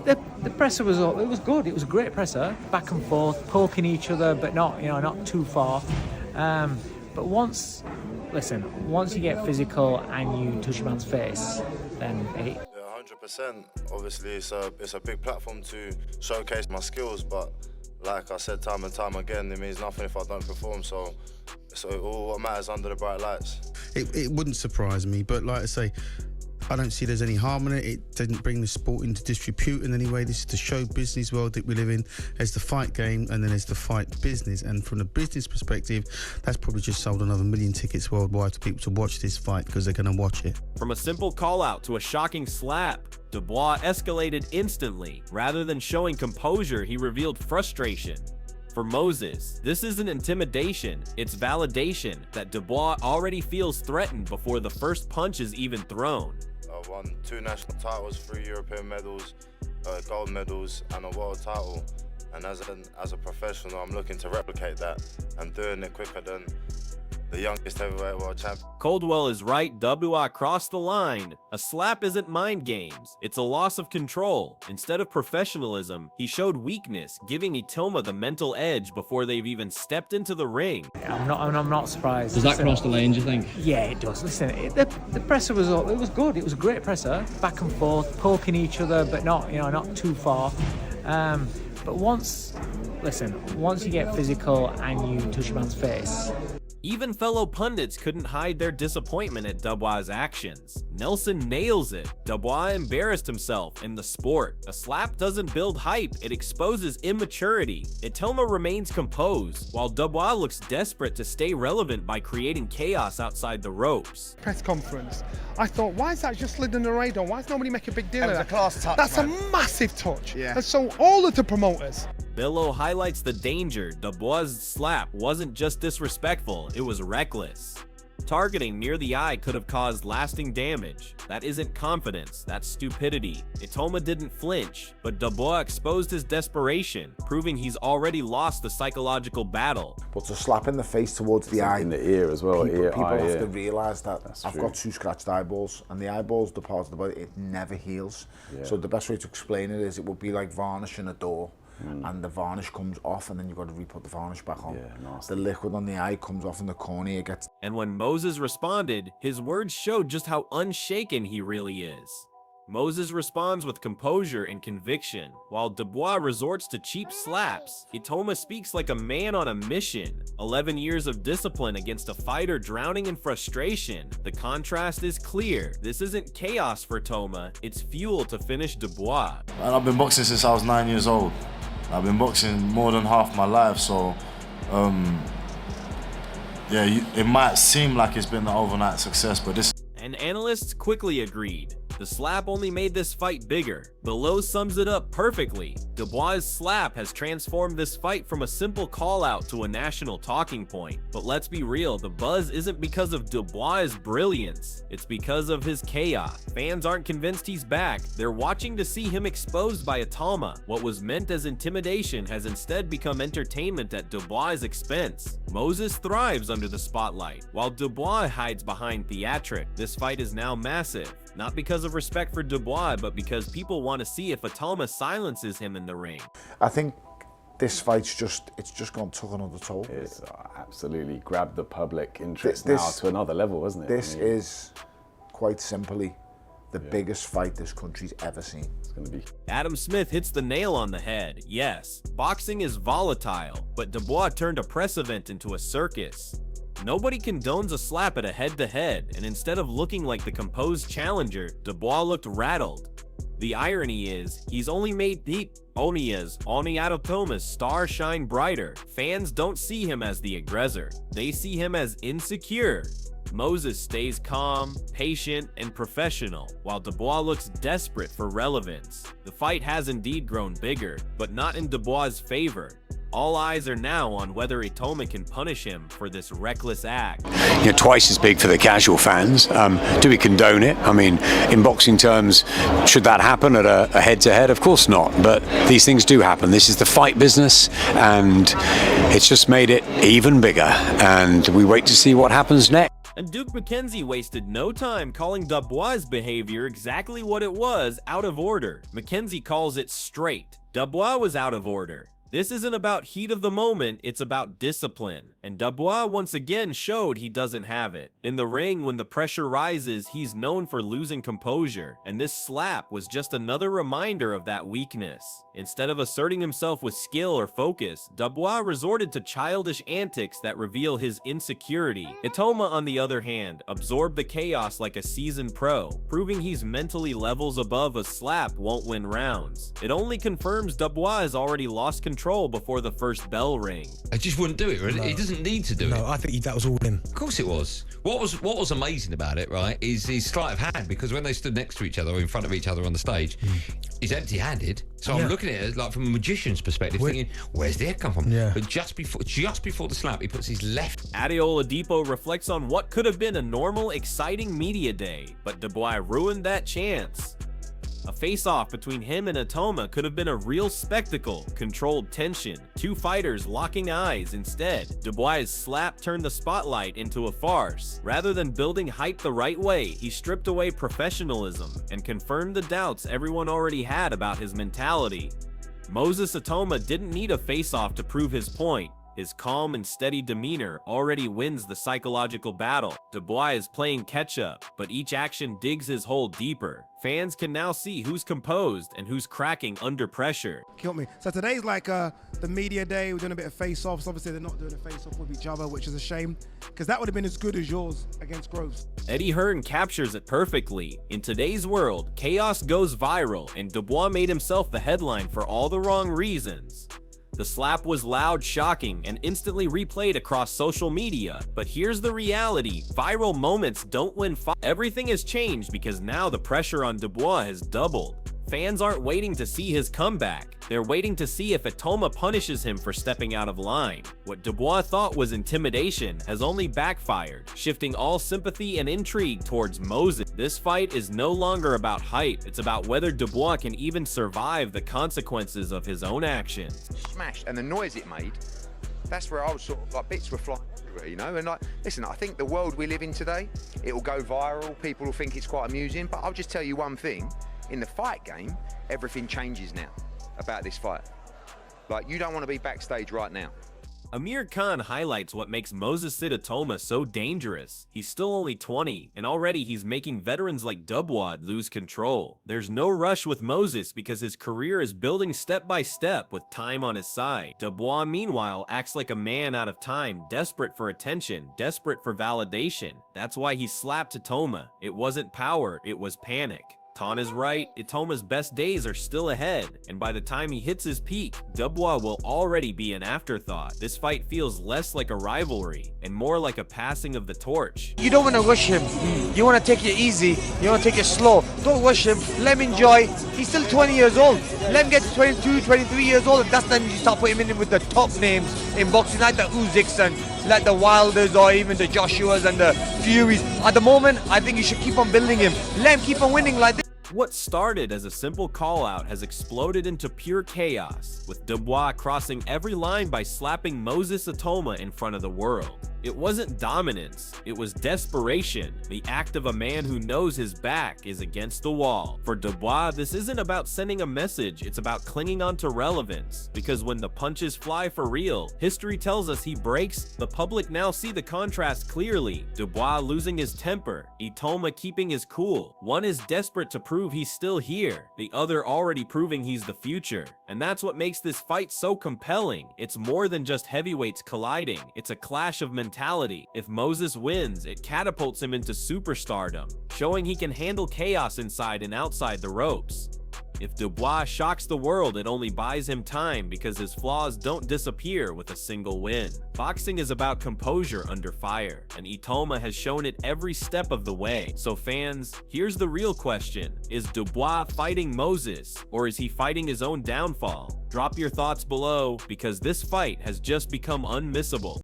The presser was good. It was a great presser, back and forth, poking each other, but not too far. But once you get physical and you touch a man's face, then it. 100%. Obviously, it's a big platform to showcase my skills, but like I said time and time again, it means nothing if I don't perform. So all what matters under the bright lights. It wouldn't surprise me, but like I say, I don't see there's any harm in it. It didn't bring the sport into disrepute in any way. This is the show business world that we live in. There's the fight game and then there's the fight business. And from the business perspective, that's probably just sold another 1 million tickets worldwide to people to watch this fight because they're going to watch it. From a simple call out to a shocking slap, Dubois escalated instantly. Rather than showing composure, he revealed frustration. For Moses, this isn't intimidation, it's validation that Dubois already feels threatened before the first punch is even thrown. I won 2 national titles, 3 European medals, gold medals, and a world title. And as a professional, I'm looking to replicate that and doing it quicker than the youngest heavyweight world champion. Coldwell is right, Dubois crossed the line. A slap isn't mind games, it's a loss of control. Instead of professionalism, he showed weakness, giving Itauma the mental edge before they've even stepped into the ring. I'm not surprised. Does that cross the line, do you think? Yeah, it does. Listen, the presser was good. It was a great presser, back and forth, poking each other, but not too far. But once you get physical and you touch a man's face. Even fellow pundits couldn't hide their disappointment at Dubois' actions. Nelson nails it. Dubois embarrassed himself in the sport. A slap doesn't build hype, it exposes immaturity. Itauma remains composed, while Dubois looks desperate to stay relevant by creating chaos outside the ropes. Press conference, I thought, why is that just slid in the radar? Why does nobody make a big deal of that? It was a class touch, That's man. a massive touch. Yeah. And so all of the promoters. Billow highlights the danger. Dubois' slap wasn't just disrespectful, it was reckless. Targeting near the eye could have caused lasting damage. That isn't confidence, that's stupidity. Itauma didn't flinch, but Dubois exposed his desperation, proving he's already lost the psychological battle. But to slap in the face towards the eye, in the ear as well. people have to realise that I've true. got 2 scratched eyeballs, and the eyeball's the part of the body, it never heals. Yeah. So the best way to explain it is it would be like varnishing a door. And the varnish comes off and then you've got to re-put the varnish back on. Yeah, the liquid on the eye comes off in the cornea, gets... And when Moses responded, his words showed just how unshaken he really is. Moses responds with composure and conviction, while Dubois resorts to cheap slaps. Itauma speaks like a man on a mission. 11 years of discipline against a fighter drowning in frustration. The contrast is clear. This isn't chaos for Itauma, it's fuel to finish Dubois. And I've been boxing since I was 9 years old. I've been boxing more than half my life, so it might seem like it's been an overnight success, but this... And analysts quickly agreed. The slap only made this fight bigger. Below sums it up perfectly. Dubois' slap has transformed this fight from a simple call-out to a national talking point. But let's be real, the buzz isn't because of Dubois' brilliance. It's because of his chaos. Fans aren't convinced he's back. They're watching to see him exposed by Itauma. What was meant as intimidation has instead become entertainment at Dubois' expense. Moses thrives under the spotlight, while Dubois hides behind theatric. This fight is now massive. Not because of respect for Dubois, but because people want to see if Itauma silences him in the ring. I think this fight's just gone took another toll. It's absolutely grabbed the public interest now to another level, hasn't it? This is quite simply the biggest fight this country's ever seen. It's going to be. Adam Smith hits the nail on the head. Yes, boxing is volatile, but Dubois turned a press event into a circus. Nobody condones a slap at a head-to-head, and instead of looking like the composed challenger, Dubois looked rattled. The irony is, he's only made Itauma's star shine brighter. Fans don't see him as the aggressor, they see him as insecure. Moses stays calm, patient, and professional, while Dubois looks desperate for relevance. The fight has indeed grown bigger, but not in Dubois' favor. All eyes are now on whether Itauma can punish him for this reckless act. Twice as big for the casual fans. Do we condone it? I mean, in boxing terms, should that happen at a head-to-head? Of course not, but these things do happen. This is the fight business, and it's just made it even bigger, and we wait to see what happens next. And Duke McKenzie wasted no time calling Dubois' behavior exactly what it was, out of order. McKenzie calls it straight. Dubois was out of order. This isn't about heat of the moment, it's about discipline. And Dubois once again showed he doesn't have it. In the ring, when the pressure rises, he's known for losing composure, and this slap was just another reminder of that weakness. Instead of asserting himself with skill or focus, Dubois resorted to childish antics that reveal his insecurity. Itauma, on the other hand, absorbed the chaos like a seasoned pro, proving he's mentally levels above a slap won't win rounds. It only confirms Dubois has already lost control before the first bell ring. I just wouldn't do it, really. No. He doesn't need to do it. No, I think that was all in. Of course it was. What was amazing about it, right, is his sleight of hand, because when they stood next to each other or in front of each other on the stage, he's empty-handed. So I'm looking at it like from a magician's perspective, thinking, where's the head come from? Yeah. But just before the slap, he puts his left. Adeola Depot reflects on what could have been a normal, exciting media day, but Dubois ruined that chance. A face-off between him and Itauma could have been a real spectacle, controlled tension, two fighters locking eyes. Instead, Dubois' slap turned the spotlight into a farce. Rather than building hype the right way, he stripped away professionalism and confirmed the doubts everyone already had about his mentality. Moses Itauma didn't need a face-off to prove his point. His calm and steady demeanor already wins the psychological battle. Dubois is playing catch-up, but each action digs his hole deeper. Fans can now see who's composed and who's cracking under pressure. Killed me. So today's like the media day. We're doing a bit of face-offs. Obviously, they're not doing a face-off with each other, which is a shame, because that would have been as good as yours against Groves. Eddie Hearn captures it perfectly. In today's world, chaos goes viral, and Dubois made himself the headline for all the wrong reasons. The slap was loud, shocking, and instantly replayed across social media. But here's the reality: viral moments don't win fights. Everything has changed because now the pressure on Dubois has doubled. Fans aren't waiting to see his comeback. They're waiting to see if Itauma punishes him for stepping out of line. What Dubois thought was intimidation has only backfired, shifting all sympathy and intrigue towards Moses. This fight is no longer about hype, it's about whether Dubois can even survive the consequences of his own actions. Smashed, and the noise it made, that's where I was sort of like, bits were flying everywhere, you know? And like, listen, I think the world we live in today, it will go viral, people will think it's quite amusing, but I'll just tell you one thing. In the fight game, everything changes now about this fight. Like, you don't want to be backstage right now. Amir Khan highlights what makes Moses Itauma so dangerous. He's still only 20, and already he's making veterans like Dubois lose control. There's no rush with Moses because his career is building step by step with time on his side. Dubois, meanwhile, acts like a man out of time, desperate for attention, desperate for validation. That's why he slapped Itauma. It wasn't power, it was panic. Ton is right, Itauma's best days are still ahead, and by the time he hits his peak, Dubois will already be an afterthought. This fight feels less like a rivalry, and more like a passing of the torch. You don't want to rush him, you want to take it easy, you want to take it slow. Don't rush him, let him enjoy. He's still 20 years old, let him get to 22, 23 years old, and that's then you start putting him in with the top names in boxing, like the Usyks and like the Wilders or even the Joshuas and the Furies. At the moment, I think you should keep on building him, let him keep on winning like this. What started as a simple call-out has exploded into pure chaos, with Dubois crossing every line by slapping Moses Itauma in front of the world. It wasn't dominance, it was desperation, the act of a man who knows his back is against the wall. For Dubois, this isn't about sending a message, it's about clinging on to relevance, because when the punches fly for real, history tells us he breaks. The public now see the contrast clearly: Dubois losing his temper, Itauma keeping his cool. One is desperate to prove he's still here, the other already proving he's the future. And that's what makes this fight so compelling. It's more than just heavyweights colliding, it's a clash of mentality. If Moses wins, it catapults him into superstardom, showing he can handle chaos inside and outside the ropes. If Dubois shocks the world, it only buys him time because his flaws don't disappear with a single win. Boxing is about composure under fire, and Itauma has shown it every step of the way. So fans, here's the real question: is Dubois fighting Moses, or is he fighting his own downfall? Drop your thoughts below, because this fight has just become unmissable.